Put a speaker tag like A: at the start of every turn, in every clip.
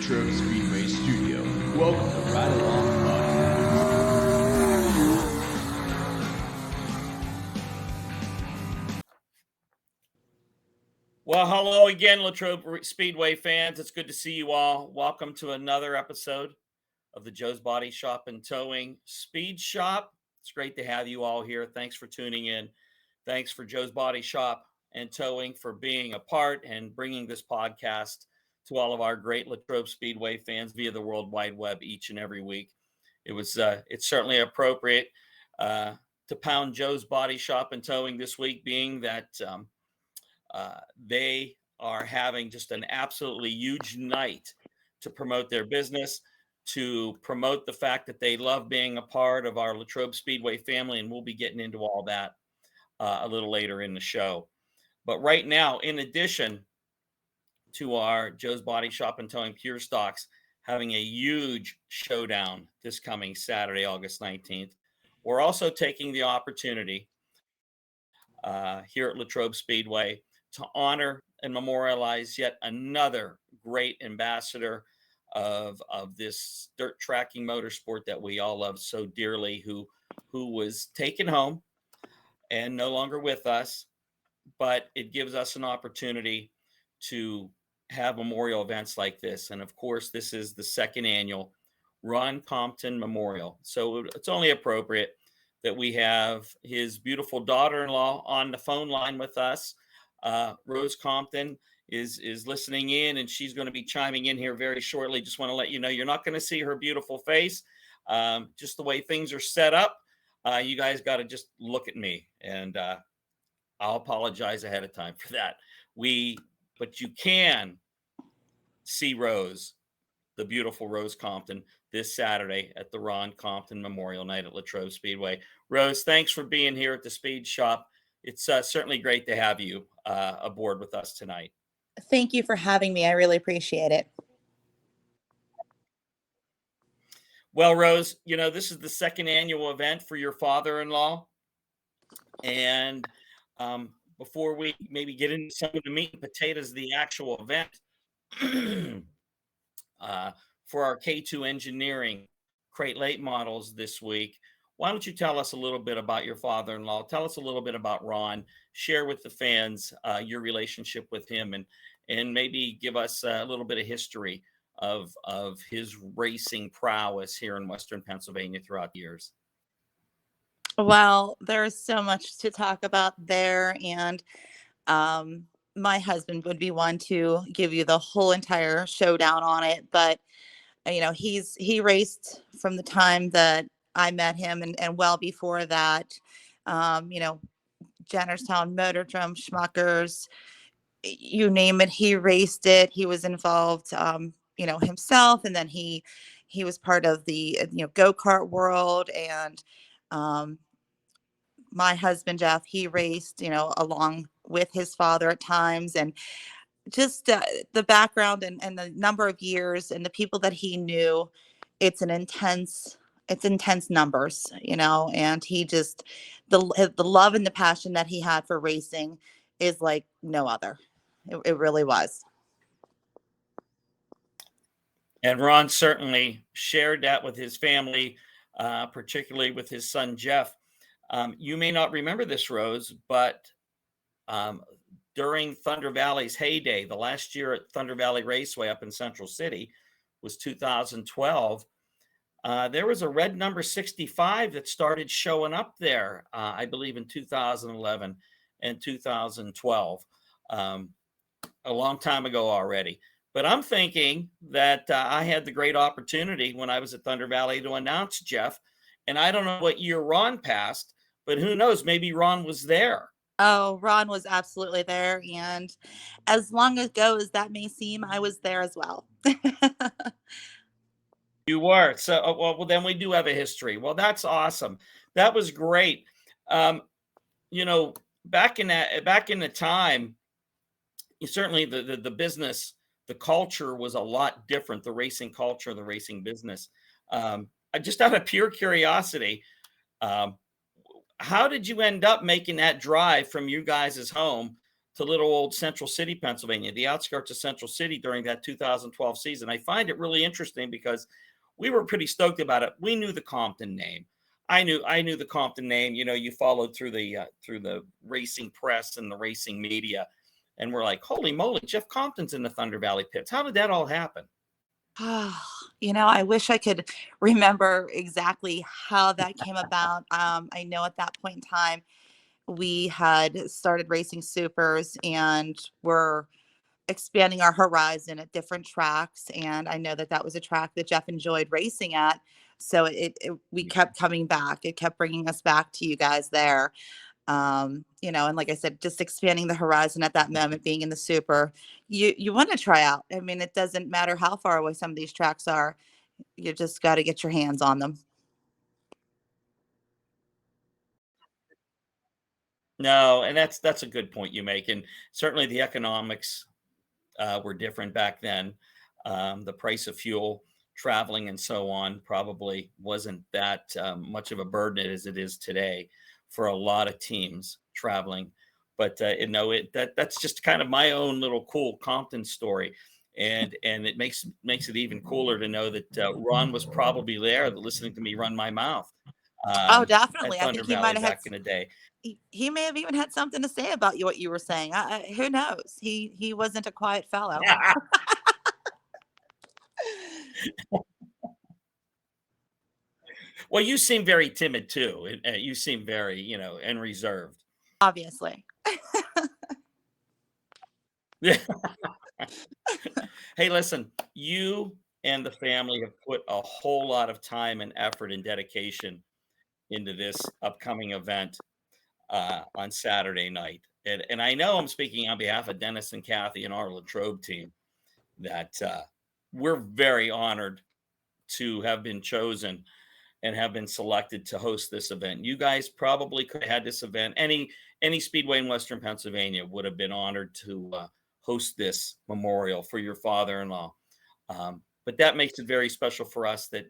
A: Latrobe Speedway studio. Welcome to Ride Along Podcast.
B: Well, hello again, Latrobe Speedway fans. It's good to see you all. Welcome to another episode of the Joe's Body Shop and Towing Speed Shop. It's great to have you all here. Thanks for tuning in. Thanks for Joe's Body Shop and Towing for being a part and bringing this podcast to all of our great Latrobe Speedway fans via the World Wide Web each and every week. It's certainly appropriate to pound Joe's Body Shop and Towing this week, being that they are having just an absolutely huge night to promote their business, to promote the fact that they love being a part of our Latrobe Speedway family, and we'll be getting into all that a little later in the show. But right now, in addition to our Joe's Body Shop and Towing Pure Stocks having a huge showdown this coming Saturday, August 19th, we're also taking the opportunity here at Latrobe Speedway to honor and memorialize yet another great ambassador of this dirt tracking motorsport that we all love so dearly, who was taken home and no longer with us, but it gives us an opportunity to have memorial events like this. And of course, this is the second annual Rose Compton Memorial. So it's only appropriate that we have his beautiful daughter-in-law on the phone line with us. Rose Compton is listening in, and she's going to be chiming in here very shortly. Just want to let you know, you're not going to see her beautiful face. Just the way things are set up, you guys got to just look at me, and I'll apologize ahead of time for that. But you can see Rose, the beautiful Rose Compton, this Saturday at the Rose Compton Memorial Night at Latrobe Speedway. Rose, thanks for being here at the Speed Shop. It's certainly great to have you aboard with us tonight.
C: Thank you for having me. I really appreciate it.
B: Well, Rose, this is the second annual event for your father-in-law. And before we maybe get into some of the meat and potatoes of the actual event, for our K2 Engineering Crate Late models this week, why don't you tell us a little bit about your father-in-law? Tell us a little bit about Ron. Share with the fans your relationship with him, and maybe give us a little bit of history of his racing prowess here in Western Pennsylvania throughout the years.
C: Well, there's so much to talk about there, and my husband would be one to give you the whole entire showdown on it. But he raced from the time that I met him, and well before that. Jennerstown, Motordrome, Schmuckers, you name it, he raced it. He was involved, himself, and then he was part of the go-kart world, and my husband Jeff, he raced along with his father at times, and just the background and the number of years and the people that he knew, it's intense numbers, and he just the love and the passion that he had for racing is like no other. It really was.
B: And Ron certainly shared that with his family, particularly with his son, Jeff. You may not remember this, Rose, but during Thunder Valley's heyday, the last year at Thunder Valley Raceway up in Central City was 2012. There was a red number 65 that started showing up there, I believe in 2011 and 2012, a long time ago already. But I'm thinking that I had the great opportunity when I was at Thunder Valley to announce Jeff. And I don't know what year Ron passed, but who knows, maybe Ron was there.
C: Oh, Ron was absolutely there. And as long ago as that may seem, I was there as well.
B: You were. So, well, then we do have a history. Well, that's awesome. That was great. Back in the time, certainly the business, the culture was a lot different. The racing culture, the racing business. Just out of pure curiosity, how did you end up making that drive from you guys' home to little old Central City, Pennsylvania, the outskirts of Central City during that 2012 season. I find it really interesting because we were pretty stoked about it. We knew the Compton name. I knew the Compton name. You know, you followed through the racing press and the racing media, and we're like, holy moly, Jeff Compton's in the Thunder Valley pits. How did that all happen?
C: You know, I wish I could remember exactly how that came about. I know at that point in time, we had started racing supers and were expanding our horizon at different tracks. And I know that that was a track that Jeff enjoyed racing at. So we kept coming back. It kept bringing us back to you guys there. You know, and like I said, just expanding the horizon at that moment, being in the super, you want to try out. I mean, it doesn't matter how far away some of these tracks are. You just got to get your hands on them.
B: No, and that's a good point you make, and certainly the economics were different back then. The price of fuel, traveling, and so on probably wasn't that much of a burden as it is today for a lot of teams traveling. But you know, that's just kind of my own little cool Compton story, and it makes it even cooler to know that Ron was probably there, listening to me run my mouth
C: Oh,
B: at
C: definitely. I
B: Thunder
C: think he
B: Valley
C: might have had,
B: back in the day.
C: he may have even had something to say about you, what you were saying. Who knows? He wasn't a quiet fellow.
B: Well, you seem very timid too. You seem very, and reserved.
C: Obviously.
B: Yeah. Hey, listen, you and the family have put a whole lot of time and effort and dedication into this upcoming event on Saturday night. And I know I'm speaking on behalf of Dennis and Kathy and our Latrobe team that we're very honored to have been chosen and have been selected to host this event. You guys probably could have had this event. Any speedway in Western Pennsylvania would have been honored to host this memorial for your father-in-law. But that makes it very special for us that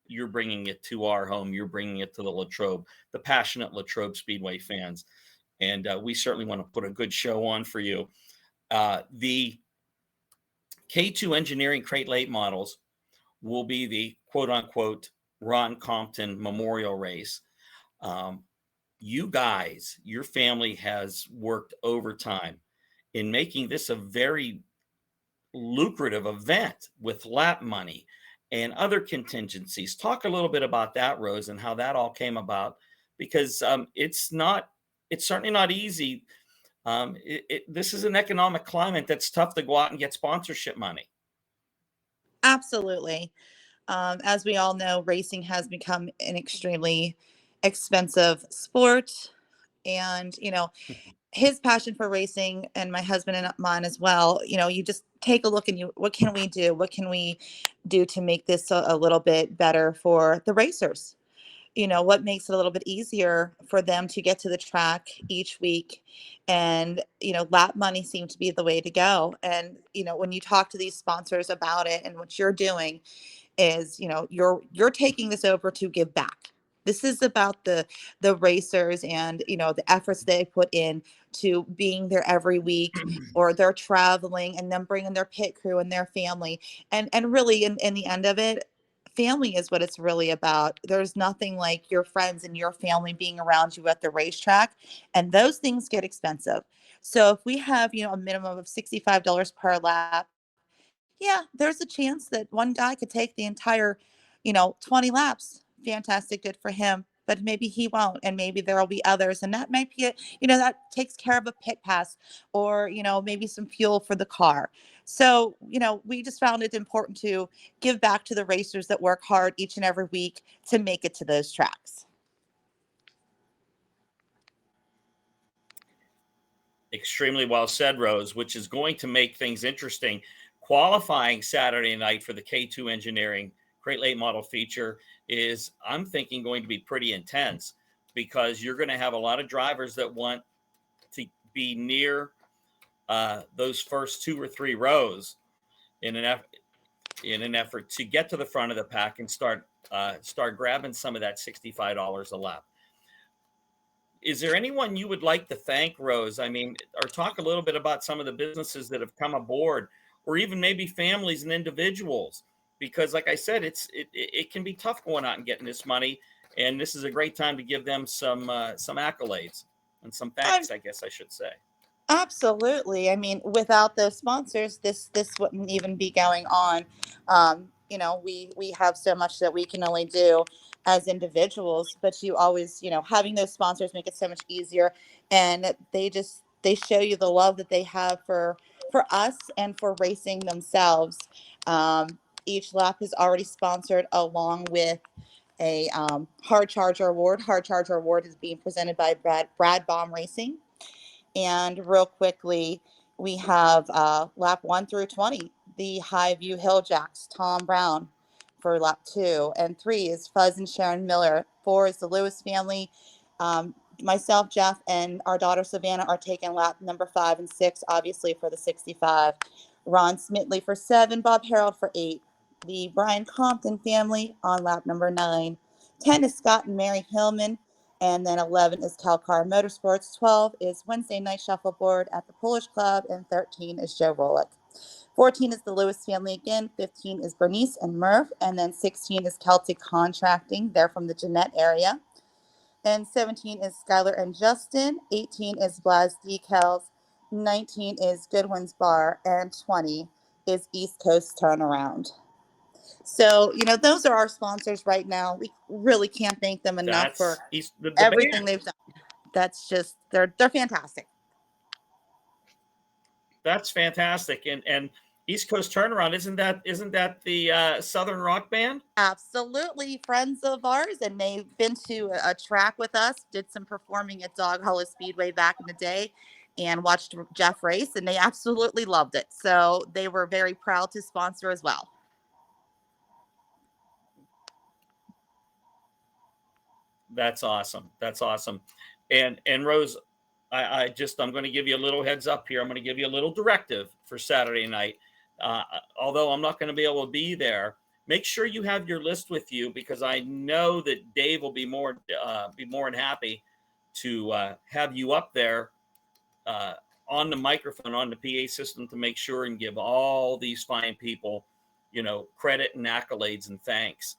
B: you're bringing it to our home. You're bringing it to the Latrobe, the passionate Latrobe Speedway fans. And we certainly want to put a good show on for you. The K2 Engineering Crate Late models will be the quote unquote Ron Compton Memorial Race. You guys, your family has worked overtime in making this a very lucrative event with lap money and other contingencies. Talk a little bit about that, Rose, and how that all came about, because it's certainly not easy. This is an economic climate that's tough to go out and get sponsorship money.
C: Absolutely. As we all know, racing has become an extremely expensive sport. And, you know, his passion for racing and my husband and mine as well, you know, you just take a look and what can we do? What can we do to make this a little bit better for the racers? You know, what makes it a little bit easier for them to get to the track each week? And, you know, lap money seemed to be the way to go. And, you know, when you talk to these sponsors about it and what you're doing, is, you know, you're taking this over to give back. This is about the racers and, you know, the efforts they put in to being there every week, or they're traveling and then bringing their pit crew and their family. And really in the end of it, family is what it's really about. There's nothing like your friends and your family being around you at the racetrack, and those things get expensive. So if we have, you know, a minimum of $65 per lap, yeah, there's a chance that one guy could take the entire, you know, 20 laps. Fantastic, good for him. But maybe he won't, and maybe there will be others, and that might be it. You know, that takes care of a pit pass, or you know, maybe some fuel for the car. So, you know, we just found it important to give back to the racers that work hard each and every week to make it to those tracks.
B: Extremely well said, Rose, which is going to make things interesting. Qualifying Saturday night for the K2 Engineering Crate Late Model feature is, I'm thinking, going to be pretty intense, because you're going to have a lot of drivers that want to be near those first 2 or 3 rows in an effort to get to the front of the pack and start grabbing some of that $65 a lap. is there anyone you would like to thank, Rose? I mean, or talk a little bit about some of the businesses that have come aboard, or even maybe families and individuals, because like I said, it can be tough going out and getting this money, and this is a great time to give them some accolades and some thanks, I guess I should say.
C: Absolutely. I mean, without those sponsors, this wouldn't even be going on. We have so much that we can only do as individuals, but you always, having those sponsors make it so much easier, and they show you the love that they have for us and for racing themselves. Each lap is already sponsored along with a hard charger award. Hard charger award is being presented by Brad Baum Racing. And real quickly, we have lap 1 through 20, the Highview Hill Jacks, Tom Brown for lap 2. And 3 is Fuzz and Sharon Miller. 4 is the Lewis family. Myself, Jeff, and our daughter Savannah are taking lap number 5 and 6, obviously, for the 65. Ron Smitley for 7, Bob Harold for 8. The Brian Compton family on lap number 9. 10 is Scott and Mary Hillman. And then 11 is Calcar Motorsports. 12 is Wednesday Night Shuffleboard at the Polish Club. And 13 is Joe Rolick. 14 is the Lewis family again. 15 is Bernice and Murph. And then 16 is Celtic Contracting. They're from the Jeanette area. And 17 is Skylar and Justin. 18 is Blaz Decals. 19 is Goodwin's Bar. And 20 is East Coast Turnaround. So, those are our sponsors right now. We really can't thank them enough for everything they've done. That's just, they're fantastic.
B: That's fantastic. And East Coast Turnaround, isn't that the Southern Rock Band?
C: Absolutely. Friends of ours. And they've been to a track with us, did some performing at Dog Hollow Speedway back in the day, and watched Jeff race, and they absolutely loved it. So they were very proud to sponsor as well.
B: That's awesome. That's awesome. And Rose, I'm going to give you a little heads up here. I'm going to give you a little directive for Saturday night. Although I'm not going to be able to be there, make sure you have your list with you, because I know that Dave will be more than happy to have you up there on the microphone, on the PA system, to make sure and give all these fine people, credit and accolades and thanks.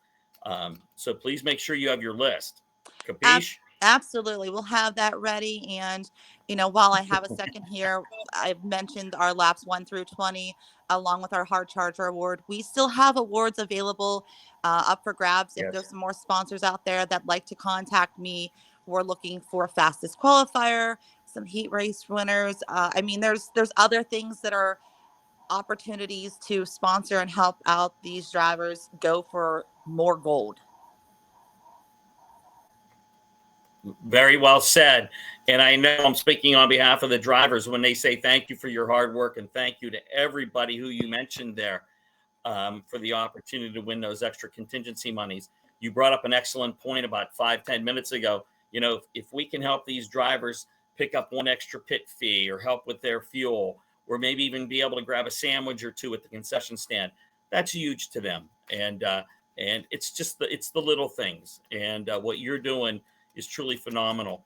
B: So please make sure you have your list. Capiche?
C: Absolutely. We'll have that ready. And, while I have a second here, I've mentioned our laps 1 through 20, along with our Hard Charger Award. We still have awards available up for grabs. If there's some more sponsors out there that like to contact me, we're looking for fastest qualifier, some heat race winners. There's other things that are opportunities to sponsor and help out these drivers go for more gold.
B: Very well said. And I know I'm speaking on behalf of the drivers when they say thank you for your hard work, and thank you to everybody who you mentioned there for the opportunity to win those extra contingency monies. You brought up an excellent point about 5-10 minutes ago. If we can help these drivers pick up one extra pit fee, or help with their fuel, or maybe even be able to grab a sandwich or two at the concession stand, that's huge to them. And it's just the little things. And what you're doing is truly phenomenal.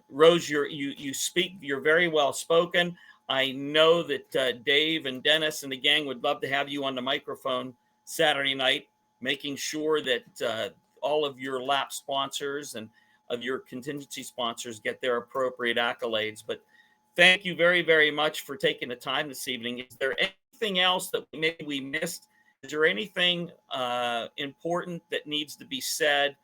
B: Rose, you're very well spoken. I know that Dave and Dennis and the gang would love to have you on the microphone Saturday night, making sure that all of your lap sponsors and of your contingency sponsors get their appropriate accolades. But thank you very, very much for taking the time this evening. Is there anything else that maybe we missed? Is there anything important that needs to be said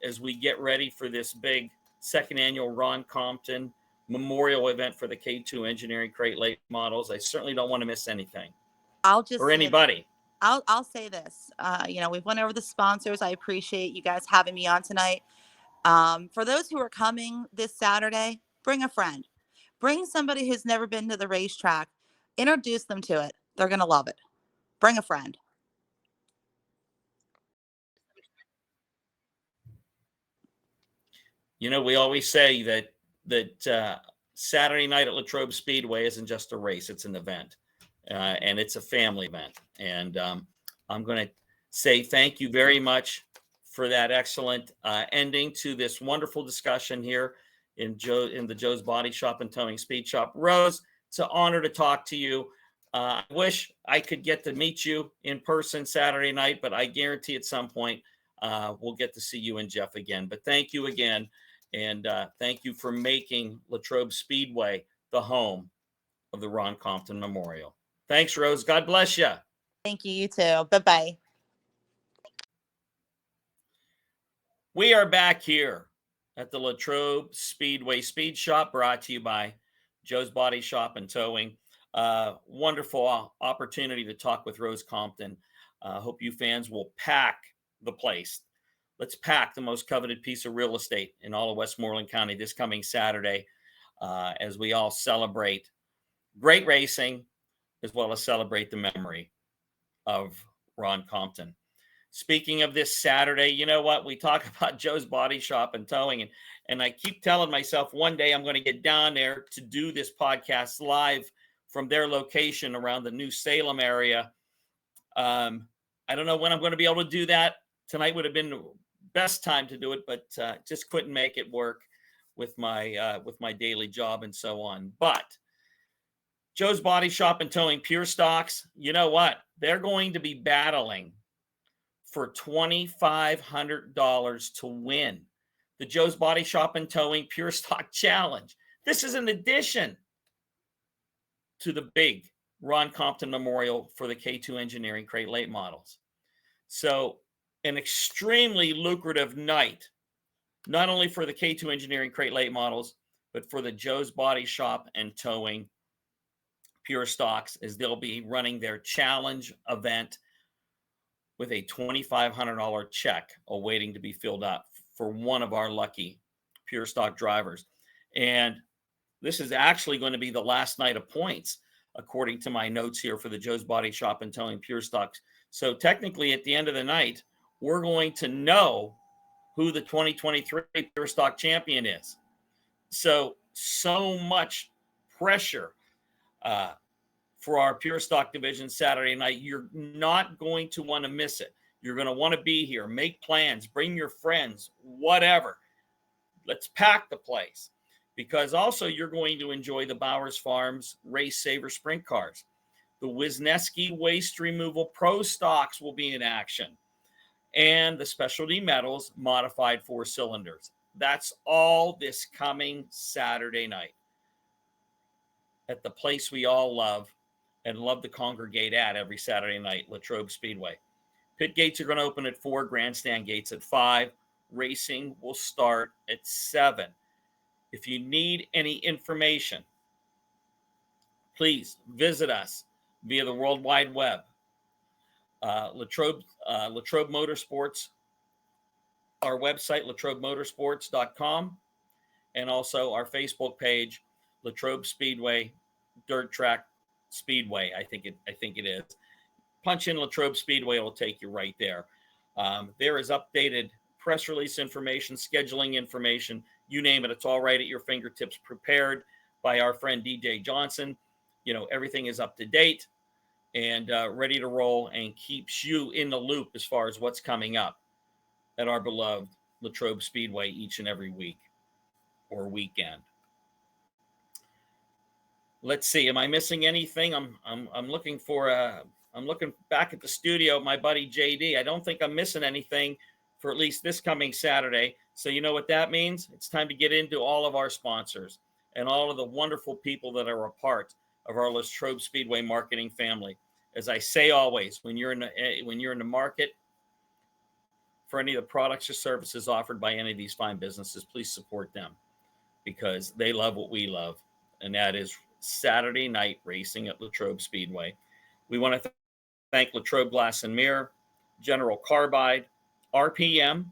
B: as we get ready for this big second annual Ron Compton memorial event for the K2 Engineering Crate Late Models? I certainly don't want to miss anything. Or anybody.
C: I'll say this. We've went over the sponsors. I appreciate you guys having me on tonight. For those who are coming this Saturday, bring a friend. Bring somebody who's never been to the racetrack. Introduce them to it. They're going to love it. Bring a friend.
B: We always say that Saturday night at Latrobe Speedway isn't just a race, it's an event. And it's a family event. And I'm going to say thank you very much for that excellent ending to this wonderful discussion here in the Joe's Body Shop and Towing Speed Shop. Rose, it's an honor to talk to you. I wish I could get to meet you in person Saturday night, but I guarantee at some point we'll get to see you and Jeff again. But thank you again, and thank you for making Latrobe Speedway the home of the Rose Compton Memorial. Thanks, Rose. God bless you.
C: Thank you. You too. Bye-bye.
B: We are back here at the Latrobe Speedway Speed Shop, brought to you by Joe's Body Shop and Towing. Wonderful opportunity to talk with Rose Compton. Hope you fans will pack the place. Let's pack the most coveted piece of real estate in all of Westmoreland County this coming Saturday as we all celebrate great racing as well as celebrate the memory of Rose Compton. Speaking of this Saturday, you know what? We talk about Joe's Body Shop and Towing, and I keep telling myself one day I'm going to get down there to do this podcast live from their location around the New Salem area. I don't know when I'm going to be able to do that. Tonight would have been the best time to do it, but just couldn't make it work with my daily job and so on. But Joe's Body Shop and Towing Pure Stocks, you know what? They're going to be battling for $2,500 to win the Joe's Body Shop and Towing Pure Stock Challenge. This is in addition to the big Rose Compton Memorial for the K2 Engineering Crate Late models. So an extremely lucrative night, not only for the K2 Engineering Crate Late models, but for the Joe's Body Shop and Towing Pure Stocks, as they'll be running their challenge event with a $2,500 check awaiting to be filled up for one of our lucky Pure Stock drivers. And this is actually going to be the last night of points, according to my notes here for the Joe's Body Shop and Towing Pure Stocks. So technically, at the end of the night, we're going to know who the 2023 Pure Stock champion is. So much pressure for our Pure Stock division Saturday night. You're not going to want to miss it. You're going to want to be here. Make plans. Bring your friends. Whatever. Let's pack the place. Because also you're going to enjoy the Bowers Farms Race Saver Sprint Cars. The Wisneski Waste Removal Pro Stocks will be in action. And the Specialty Metals Modified 4 Cylinders. That's all this coming Saturday night at the place we all love and love to congregate at every Saturday night, Latrobe Speedway. Pit gates are going to open at 4, grandstand gates at 5. Racing will start at 7. If you need any information, please visit us via the World Wide Web. Latrobe Motorsports, our website, latrobemotorsports.com, and also our Facebook page, Latrobe Speedway Dirt Track Speedway. I think it is. Punch in Latrobe Speedway, it'll take you right there. There is updated press release information, scheduling information, you name it. It's all right at your fingertips, prepared by our friend DJ Johnson. You know, everything is up to date and ready to roll, and keeps you in the loop as far as what's coming up at our beloved Latrobe Speedway each and every week or weekend. Let's see. Am I missing anything? I'm looking for I'm looking back at the studio, my buddy JD. I don't think I'm missing anything for at least this coming Saturday. So you know what that means? It's time to get into all of our sponsors and all of the wonderful people that are a part of our Latrobe Speedway marketing family. As I say always, when you're in the market for any of the products or services offered by any of these fine businesses, please support them, because they love what we love, and that is Saturday night racing at Latrobe Speedway. We want to thank Latrobe Glass and Mirror, General Carbide, RPM,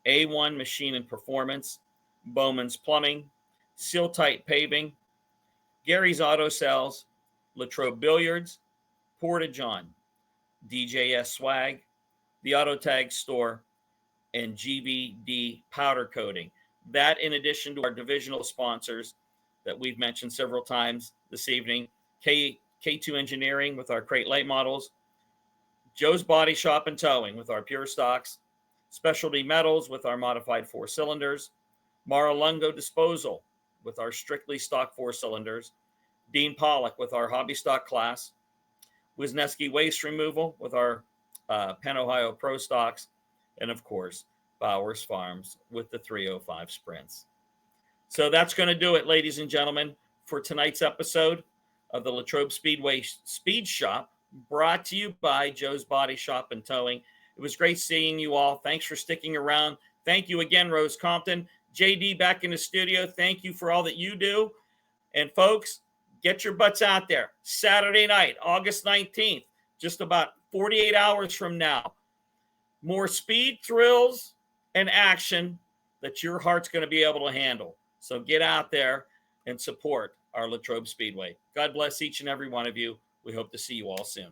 B: A1 Machine and Performance, Bowman's Plumbing, Seal Tite Paving, Garry's Auto Sales, Latrobe Billiards, Porta-John, DJS Swag, the Auto Tag Store, and GVD Powder Coating. That, in addition to our divisional sponsors that we've mentioned several times this evening, K2 Engineering with our crate light models, Joe's Body Shop and Towing with our Pure Stocks, Specialty Metals with our modified 4 cylinders, Marilungo Disposal with our strictly stock 4 cylinders, Dean Pollock with our hobby stock class, Wisneski Waste Removal with our Penn Ohio Pro stocks, and of course, Bowers Farms with the 305 Sprints. So that's going to do it, ladies and gentlemen, for tonight's episode of the Latrobe Speedway Speed Shop, brought to you by Joe's Body Shop and Towing. It was great seeing you all. Thanks for sticking around. Thank you again, Rose Compton. JD back in the studio. Thank you for all that you do. And folks, get your butts out there. Saturday night, August 19th, just about 48 hours from now. More speed, thrills, and action that your heart's going to be able to handle. So get out there and support our Latrobe Speedway. God bless each and every one of you. We hope to see you all soon.